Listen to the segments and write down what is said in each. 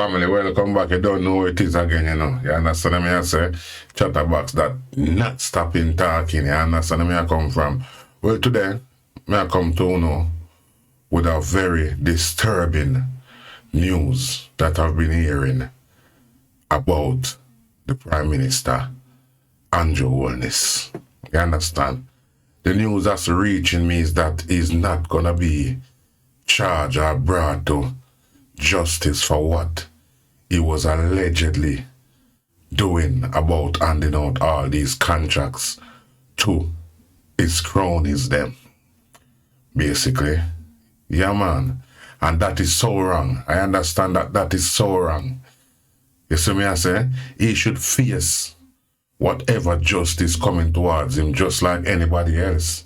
Family, welcome back. You don't know what it is again, you know. You understand me? I say, chatterbox that not stopping talking. You understand me? I come from. Well, today, I come to know with a very disturbing news that I've been hearing about the Prime Minister, Andrew Holness. You understand? The news that's reaching me is that he's not going to be charged or brought to justice for what he was allegedly doing about handing out all these contracts to his cronies them. Basically. Yeah, man. And that is so wrong. I understand that that is so wrong. You see me I say? He should face whatever justice coming towards him just like anybody else.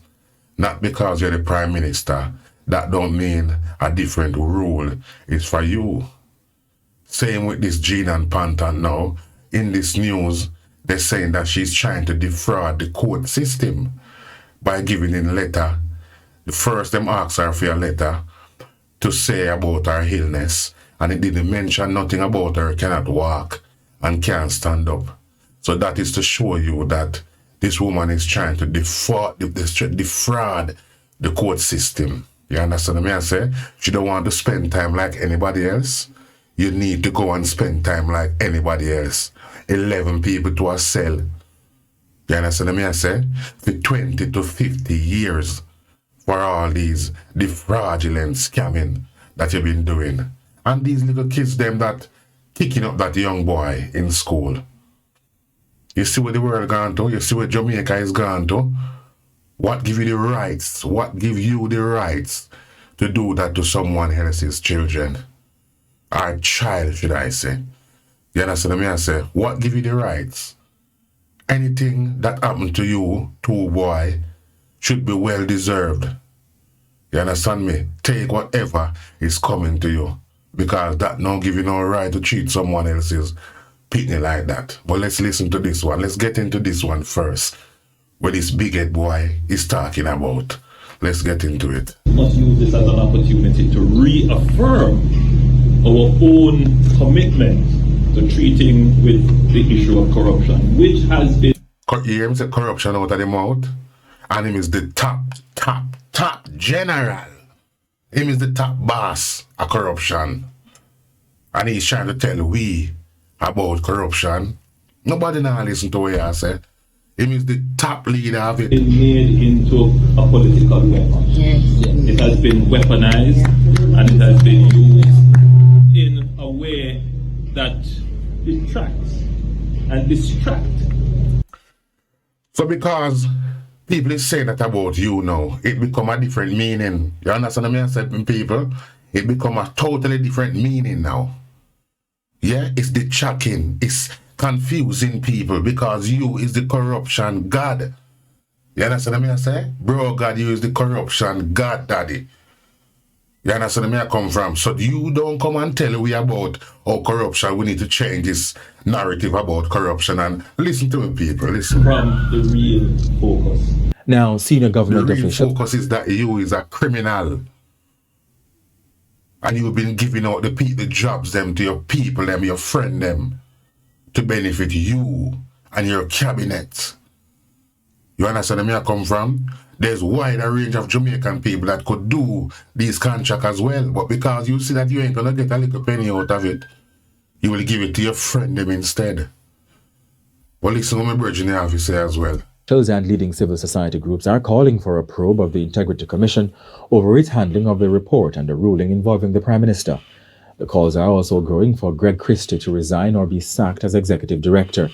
Not because you're the Prime Minister. That don't mean a different rule is for you. Same with this Jean and Panton now. In this news, they're saying that she's trying to defraud the court system by giving in a letter. The first them asked her for a letter to say about her illness, and it didn't mention nothing about her cannot walk and can't stand up. So that is to show you that this woman is trying to defraud the court system. You understand me I say? If you don't want to spend time like anybody else, you need to go and spend time like anybody else. 11 people to a cell. You understand me I say? For 20 to 50 years for all these the fraudulent scamming that you've been doing. And these little kids them that kicking up that young boy in school. You see where the world gone to? You see where Jamaica is gone to? What give you the rights? What give you the rights to do that to someone else's children? Or child, should I say. You understand me I say? What give you the rights? Anything that happened to you, to a boy, should be well deserved. You understand me? Take whatever is coming to you. Because that don't give you no right to treat someone else's pitney like that. But let's listen to this one. Let's get into this one first. What this big-head boy is talking about. Let's get into it. We must use this as an opportunity to reaffirm our own commitment to treating with the issue of corruption, which has been... You hear him say corruption out of the mouth? And him is the top general. Him is the top boss of corruption. And he's trying to tell we about corruption. Nobody now listen to what I say. Him is the top leader of it. Been made into a political weapon. It has been weaponized and it has been used in a way that detracts and distracts. So because people is saying that about you now, it become a different meaning. You understand what I saying, people? It become a totally different meaning now. Yeah, it's detracting. It's confusing people because you is the corruption God. You understand what I say? Bro, God, you is the corruption God, daddy. You understand where I come from? So you don't come and tell we about corruption. We need to change this narrative about corruption and listen to it, people. Listen. From the real focus. Now, senior government officials. The real focus is that you is a criminal. And you've been giving out the jobs them to your people, them, your friend them, to benefit you and your cabinet. You understand where I come from? There's wider range of Jamaican people that could do these contracts as well. But because you see that you ain't gonna get a little penny out of it, you will give it to your friend them instead. Well, listen to my Virginia have to say as well. And leading civil society groups are calling for a probe of the Integrity Commission over its handling of the report and the ruling involving the Prime Minister. The calls are also growing for Greg Christie to resign or be sacked as Executive Director.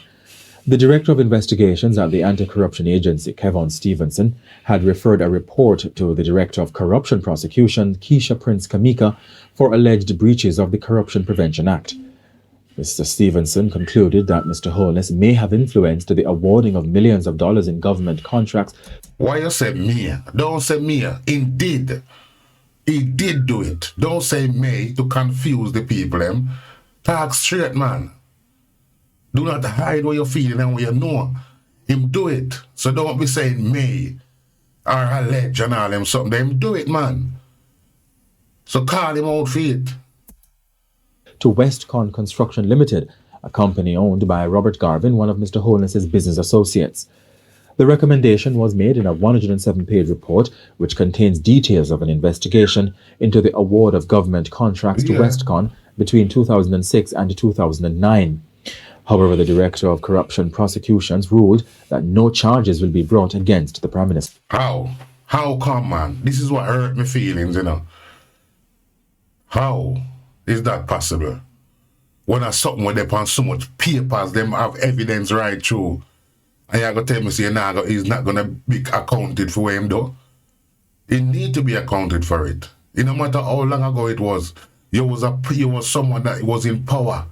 The Director of Investigations at the Anti-Corruption Agency, Kevin Stevenson, had referred a report to the Director of Corruption Prosecution, Keisha Prince Kamika, for alleged breaches of the Corruption Prevention Act. Mr. Stevenson concluded that Mr. Holness may have influenced the awarding of millions of dollars in government contracts. Why you say me? Don't say me. Indeed. He did do it. Don't say may to confuse the people. Them. Talk straight, man. Do not hide what you're feeling and what you know. Him do it. So don't be saying may or allege and all them something. Him do it, man. So call him out for it. to Westcon Construction Limited, a company owned by Robert Garvin, one of Mr. Holness's business associates. The recommendation was made in a 107-page report, which contains details of an investigation into the award of government contracts to Westcon between 2006 and 2009. However, the Director of Corruption Prosecutions ruled that no charges will be brought against the Prime Minister. How? How come, man? This is what hurt my feelings, you know. How is that possible? When I something with them on so much papers, them have evidence right through. And you're going to tell me, say, nah, he's not going to be accounted for him, though. He need to be accounted for it. It no matter how long ago it was, you was someone that was in power.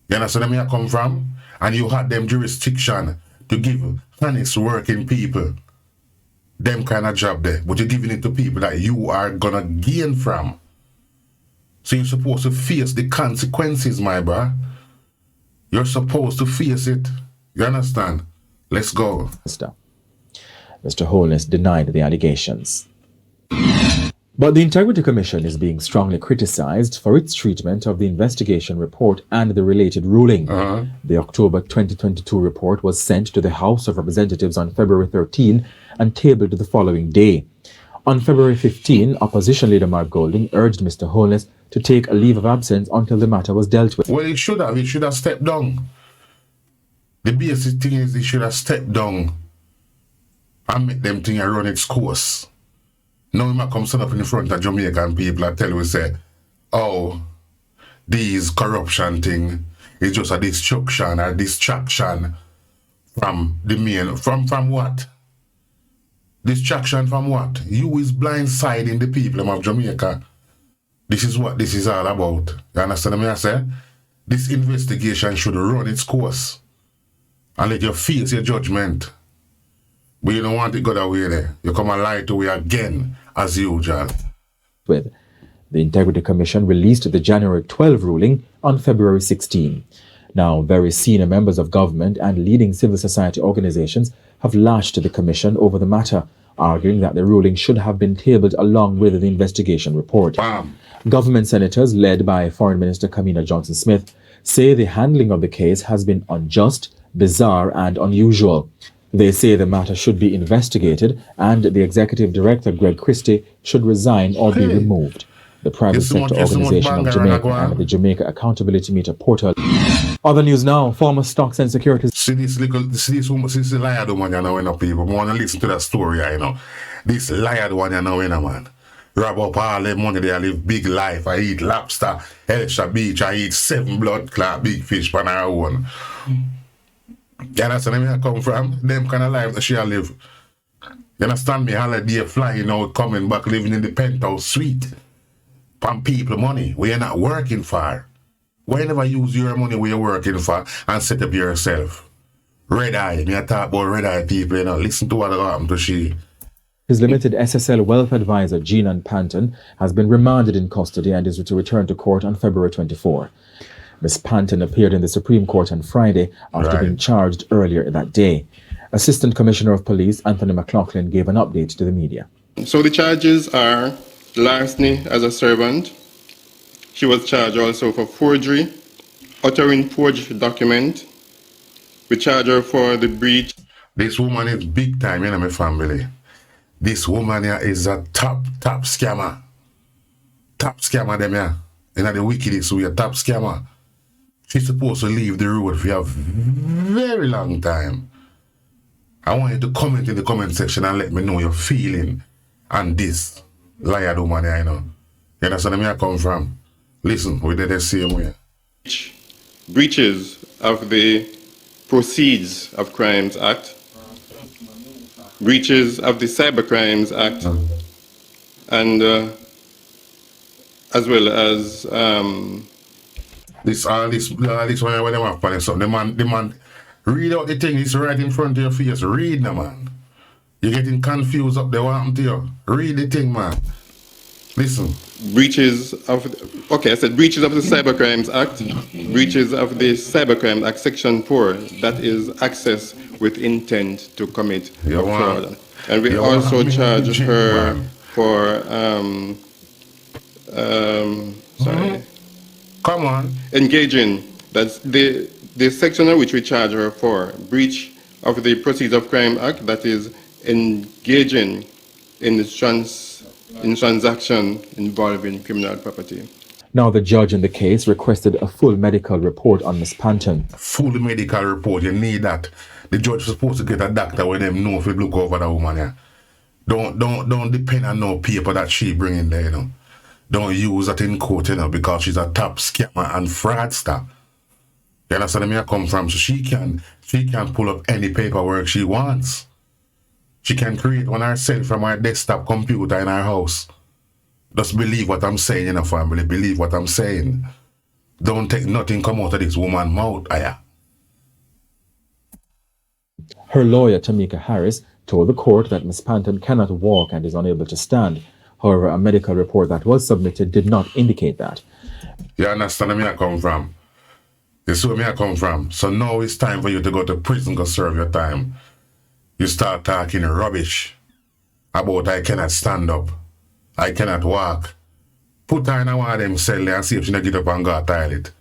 You understand where I come from? And you had them jurisdiction to give honest working people them kind of job there. But you're giving it to people that you are going to gain from. So you're supposed to face the consequences, my bro. You're supposed to face it. You understand? Let's go. Mr. Holness denied the allegations. But the Integrity Commission is being strongly criticized for its treatment of the investigation report and the related ruling. The October 2022 report was sent to the House of Representatives on February 13 and tabled the following day. On February 15, Opposition Leader Mark Golding urged Mr. Holness to take a leave of absence until the matter was dealt with. Well, he should have stepped down. The basic thing is he should have stepped down and make them thing run its course. Now he might come stand up in the front of Jamaican people and tell you, say, oh, these corruption thing is just a destruction or distraction from the main, from what? Distraction from what? You is blindsiding the people of Jamaica. This is what this is all about. You understand what I say? This investigation should run its course and let you face your judgment. But you don't want it go that way there. You come and lie to me again, as usual. The Integrity Commission released the January 12 ruling on February 16. Now, very senior members of government and leading civil society organizations have lashed the Commission over the matter, arguing that the ruling should have been tabled along with the investigation report. Bam. Government senators, led by Foreign Minister Kamina Johnson-Smith, say the handling of the case has been unjust, bizarre and unusual. They say the matter should be investigated and the Executive Director, Greg Christie, should resign or be removed. The private sector organization of Jamaica and the Jamaica Accountability Meter portal. Other news now, former Stocks and Securities. See this liar one, you know, when people want to listen to that story, you know. This liar one, you know, man. Rob up all the money, they live big life. I eat lobster, Elsha Beach, I eat 7 blood clot big fish for our own. You understand where I come from? Them kind of life that she live. You understand me? Holiday flying out, coming back, living in the penthouse suite. Pam people money where you're not working for. Why you never use your money where you're working for and set up yourself? Red eye, me I talk about red eye people, you know. Listen to what happened to she. His limited SSL wealth advisor, Jean Panton, has been remanded in custody and is to return to court on February 24. Ms. Panton appeared in the Supreme Court on Friday after being charged earlier that day. Assistant Commissioner of Police Anthony McLaughlin gave an update to the media. So the charges are larceny as a servant. She was charged also for forgery, uttering forged document. We charge her for the breach. This woman is big time in my family. This woman here is a top scammer. Top scammer them here. In the wickedest way, a top scammer. She's supposed to leave the road for a very long time. I want you to comment in the comment section and let me know your feeling on this liar woman here, you know. You understand where I come from? Listen, we did the same way. Breaches of the Proceeds of Crimes Act, breaches of the Cybercrimes Act, and as well as this one when they want to so the man read out the thing, it's right in front of your face. Read now, man. You're getting confused up there, what happened to you? Read the thing, man. Listen. Breaches of I said breaches of the Cybercrimes Act, breaches of the Cybercrimes Act Section 4, that is access with intent to commit fraud. And we also charge her for Come on. Engaging, that's the section on which we charge her for, breach of the Proceeds of Crime Act, that is engaging in transaction involving criminal property. Now, the judge in the case requested a full medical report on Miss Panton. Full medical report, you need that. The judge is supposed to get a doctor when them know if you look over the woman. Yeah. Don't depend on no paper that she bring in there, you know. Don't use that in court, you know, because she's a top scammer and fraudster. You understand where I come from? So she can pull up any paperwork she wants. She can create one herself from her desktop computer in her house. Just believe what I'm saying, you know, family. Believe what I'm saying. Don't take nothing come out of this woman's mouth, aya. Her lawyer, Jamaica Harris, told the court that Miss Panton cannot walk and is unable to stand. However, a medical report that was submitted did not indicate that. You understand where I come from? You see where I come from? So now it's time for you to go to prison to serve your time. You start talking rubbish about I cannot stand up, I cannot walk. Put her in one of them cell and see if she not get up and go to the toilet.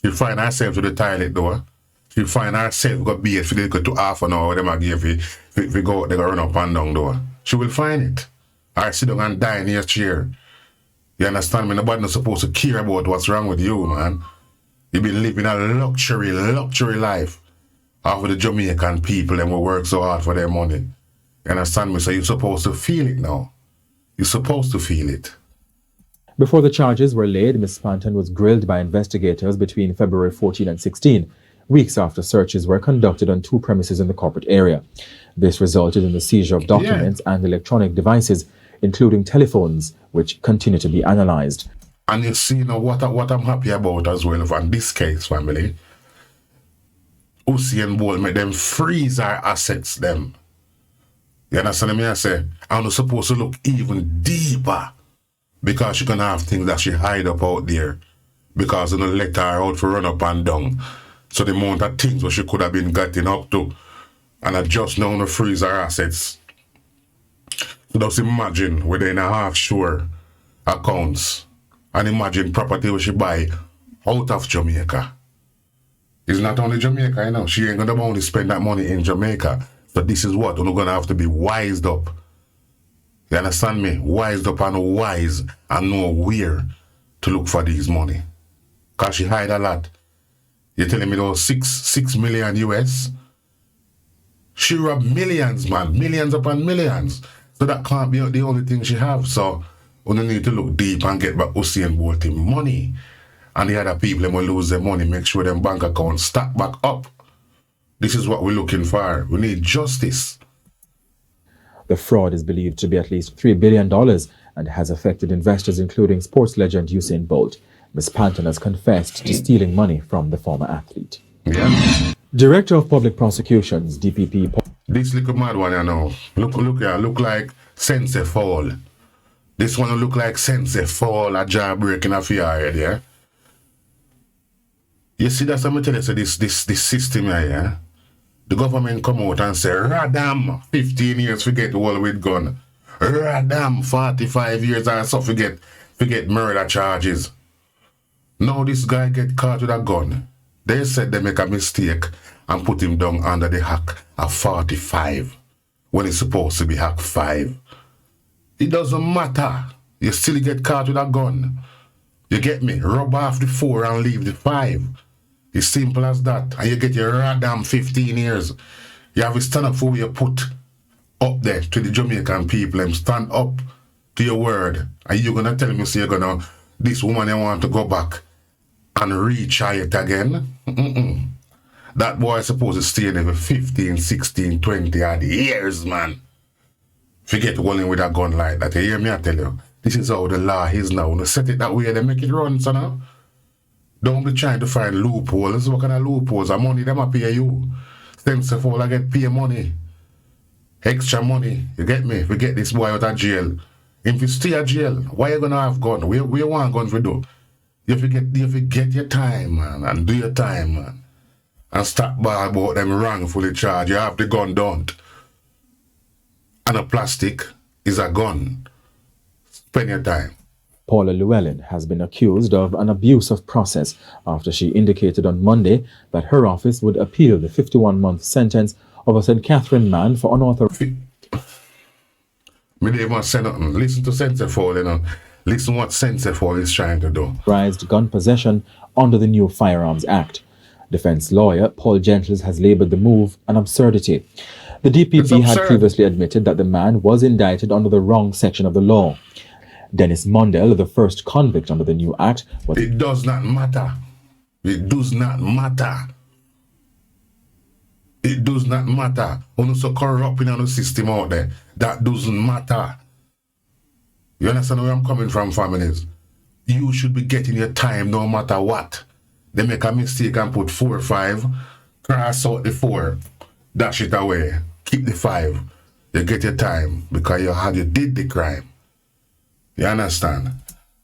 She'll find herself to the toilet door. She'll find herself got beat for the to half an hour them give if we go they go run up and down door. She will find it. Or sit down and die in your chair. You understand me? Nobody not supposed to care about what's wrong with you, man. You've been living a luxury life of the Jamaican people and will work so hard for their money. You understand me? So you're supposed to feel it now. You're supposed to feel it. Before the charges were laid, Miss Panton was grilled by investigators between February 14 and 16, weeks after searches were conducted on 2 premises in the corporate area. This resulted in the seizure of documents and electronic devices, including telephones, which continue to be analyzed. And you see, you know, what I'm happy about as well from this case, family, Usain Bolt made them freeze our assets, them. You understand me? I say, I'm not supposed to look even deeper because she's going to have things that she hide up out there because they don't let her out for run up and down. So the amount of things what she could have been getting up to, and I just now to freeze her assets. So just imagine whether in a half-sure accounts and imagine property which she buy out of Jamaica. It's not only Jamaica, you know. She ain't gonna only spend that money in Jamaica. So this is what we're gonna have to be wised up. You understand me? Wised up and wise and know where to look for these money. Cause she hide a lot. You're telling me those 6 million US? She robbed millions, man. Millions upon millions. So that can't be the only thing she have. So we need to look deep and get back Usain Bolt money. And the other people will lose their money, make sure them bank accounts stack back up. This is what we're looking for. We need justice. The fraud is believed to be at least $3 billion and has affected investors, including sports legend Usain Bolt. Ms. Panton has confessed to stealing money from the former athlete. Yeah. Director of Public Prosecutions, DPP. This little mad one, you know. Look like Sensei Fall. This one look like Sensei Fall, a jailbreaking affair, yeah? You see, that's what I'm telling you, this system here, yeah? The government come out and say, radam, 15 years forget all with gun. Radam, 45 years and so forget murder charges. Now this guy get caught with a gun. They said they make a mistake and put him down under the hack of 45 when it's supposed to be hack 5. It doesn't matter. You still get caught with a gun. You get me? Rub off the 4 and leave the 5. It's simple as that. And you get your radam 15 years. You have to stand up for what you put up there to the Jamaican people and stand up to your word. And you're going to tell me, so you're going to, this woman you want to go back and retry it again? That boy is supposed to stay there for 15, 16, 20 odd years, man. Forget rolling with a gun like that. You hear me? I tell you. This is how the law is now. When you set it that way, they make it run, so now. Don't be trying to find loopholes. What kind of loopholes? The money them a pay you. Sensei Fall I get pay money. Extra money. You get me? If you get this boy out of jail. If you stay at jail, why you gonna have gun? Where you want guns we do? You forget your time, man, and do your time, man. And stop by about them wrongfully charged. You have the gun done. And a plastic is a gun. Spend your time. Paula Llewellyn has been accused of an abuse of process after she indicated on Monday that her office would appeal the 51-month sentence of a St. Catherine man for unauthorized... Me they must say nothing. Listen to Sensefall, you know. Listen what Sensefall is trying to do. gun possession under the new Firearms Act. Defense lawyer Paul Gentles has labelled the move an absurdity. The DPP had previously admitted that the man was indicted under the wrong section of the law. Dennis Mundell, the first convict under the new act, was... It does not matter. It does not matter. It does not matter. When so corrupt in the system out there, that doesn't matter. You understand where I'm coming from, families? You should be getting your time no matter what. They make a mistake and put 4 or 5, cross out the 4, dash it away, keep the 5. You get your time because you did the crime. You understand?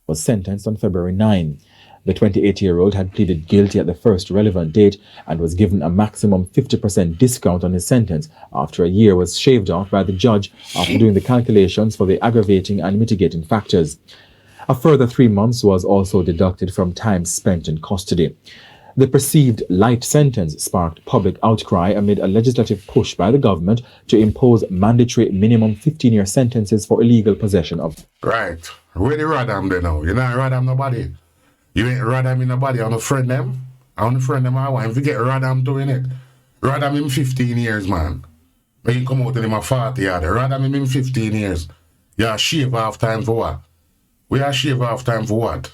Was sentenced on February 9. The 28-year-old had pleaded guilty at the first relevant date and was given a maximum 50% discount on his sentence after a year was shaved off by the judge after doing the calculations for the aggravating and mitigating factors. A further 3 months was also deducted from time spent in custody. The perceived light sentence sparked public outcry amid a legislative push by the government to impose mandatory minimum 15-year sentences for illegal possession of... Right. Where the radam they now? You not radam nobody. You ain't radam in nobody. On a friend them. On a friend them I want. If you get radam doing it. Radam him 15 years, man. When you come out in him a 40 yard. Radam him in 15 years. You shave half time for what? We are shave half time for what?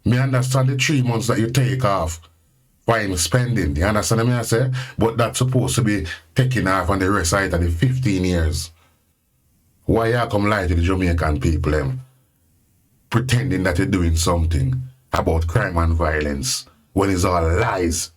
Me understand the 3 months that you take off for him spending. You understand what I say? But that's supposed to be taken off on the rest side of the 15 years. Why you come lie to the Jamaican people them? Pretending that you're doing something about crime and violence when it's all lies.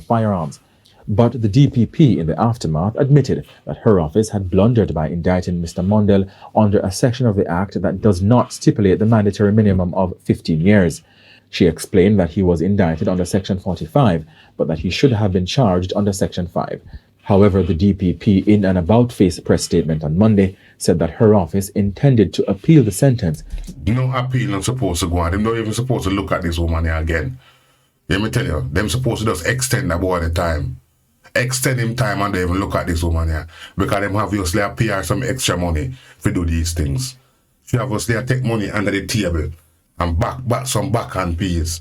Firearms. But the DPP in the aftermath admitted that her office had blundered by indicting Mr. Mundell under a section of the Act that does not stipulate the mandatory minimum of 15 years. She explained that he was indicted under Section 45, but that he should have been charged under Section 5. However, the DPP, in an about-face press statement on Monday, said that her office intended to appeal the sentence. No appeal not supposed to go on. They're not even supposed to look at this woman here again. Let me tell you, them supposed to just extend the boy the time. Extend him time and they even look at this woman here. Because them obviously pay some extra money to do these things. She obviously take money under the table and back some backhand fees.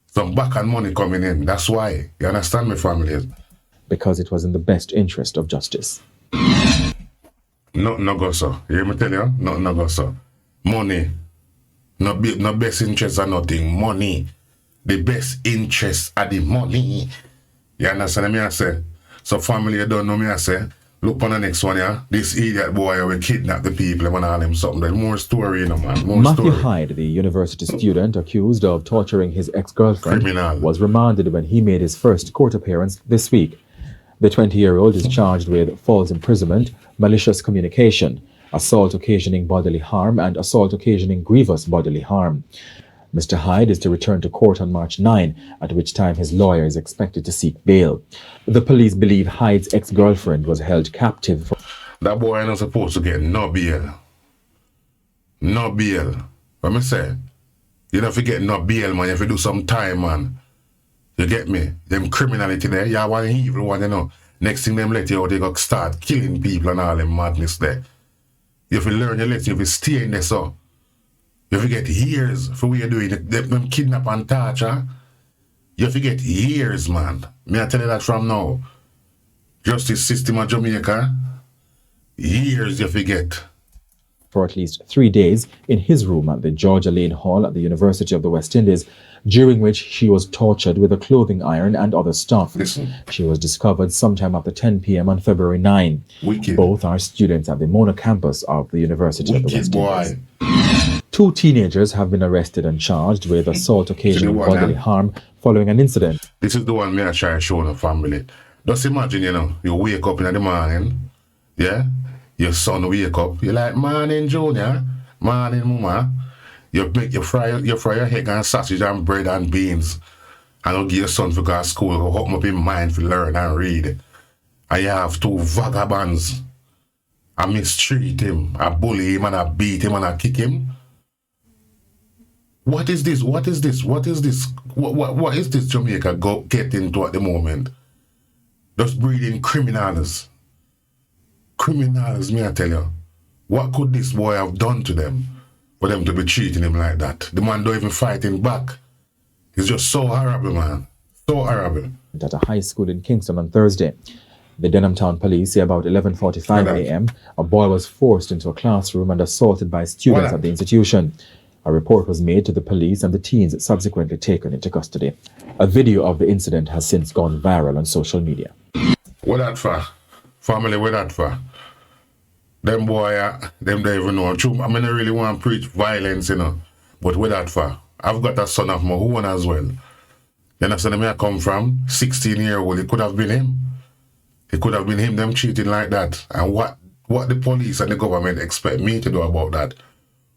Some backhand money coming in. That's why. You understand me, family? Because it was in the best interest of justice. Nothing no go so. You hear me tell you? Nothing no go so. Money. No best interest or nothing. Money. The best interest are the money. You understand me I say? So family, you don't know me I say? Look on the next one, yeah? This idiot boy will kidnap the people and all them something. There's more story, you know, man. More Matthew story. Hyde, the university student accused of torturing his ex-girlfriend, was remanded when he made his first court appearance this week. The 20-year-old is charged with false imprisonment, malicious communication, assault occasioning bodily harm, and assault occasioning grievous bodily harm. Mr. Hyde is to return to court on March 9, at which time his lawyer is expected to seek bail. The police believe Hyde's ex-girlfriend was held captive. That boy ain't not supposed to get no bail. No bail. What me say? You don't forget no bail, man. You have to do some time, man. You get me? Them criminality there, you want evil one, you know. Next thing them let you out, they go start killing people and all them madness there. You have to learn your lesson, you have to stay in there, so. You have to get years for what you're doing. Them kidnap and torture. You have to get years, man. May I tell you that from now? Justice system of Jamaica, years you have to get. For at least 3 days in his room at the Georgia Lane Hall at the University of the West Indies, during which she was tortured with a clothing iron and other stuff. Listen. She was discovered sometime after 10 p.m. on February 9. Wicked. Both are students at the Mona campus of the University of the West Indies. Boy. 2 teenagers have been arrested and charged with assault occasioning bodily harm following an incident. This is the one me I try to show the family. Just imagine, you know, you wake up in the morning, yeah? Your son wake up, you're like, morning, Junior, morning, Mama. You make you fry your egg and sausage and bread and beans. And you give your son to go to school, go open up his mind to learn and read. And you have 2 vagabonds I mistreat him, I bully him, and I beat him, and I kick him. What is this? What is this? What is this? What is this Jamaica get into at the moment? Just breeding criminals. Criminals, me I tell you. What could this boy have done to them for them to be treating him like that? The man don't even fight him back. He's just so horrible, man. So horrible. At a high school in Kingston on Thursday. The Denham Town Police say about 11:45 a.m. a boy was forced into a classroom and assaulted by students at the institution. A report was made to the police and the teens subsequently taken into custody. A video of the incident has since gone viral on social media. What that for? Family, what that for? Them boy, them don't even know. True, I mean, I really want to preach violence, you know. But what that for? I've got a son of my own as well. You understand where I come from? 16-year-old, it could have been him. It could have been him, them cheating like that. And what the police and the government expect me to do about that?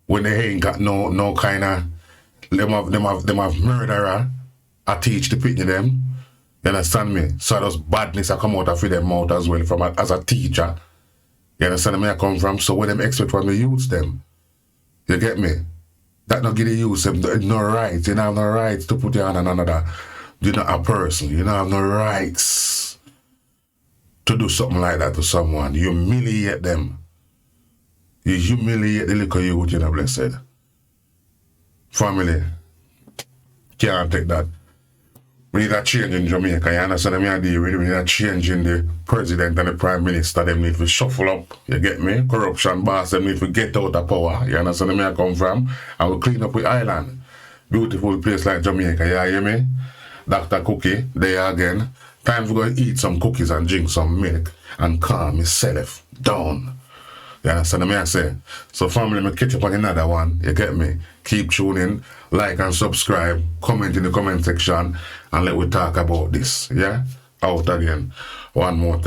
When they ain't got no kind of, them have murderer, I teach the pitney them. You understand me? So those badness I come out of them mouth as well from as a teacher. You understand where I come from? So when them expect from me use them, you get me? That not give the use them no rights. You don't have no rights to put your hand on another. You're not a person. You don't have no rights to do something like that to someone. You humiliate them. You humiliate the little youth, you know, blessed. Family can't take that. We need a change in Jamaica, you understand me? We need a change in the president and the prime minister. Them need to shuffle up, you get me? Corruption boss, them need to get out of power. You understand where I come from? And we clean up the island. Beautiful place like Jamaica, you hear me? Dr. Cookie, there again. Time to go eat some cookies and drink some milk and calm myself down. You understand what I say? So family, me catch up on another one, you get me? Keep tuning, like and subscribe, comment in the comment section, and let we talk about this, yeah? Out again, one more time.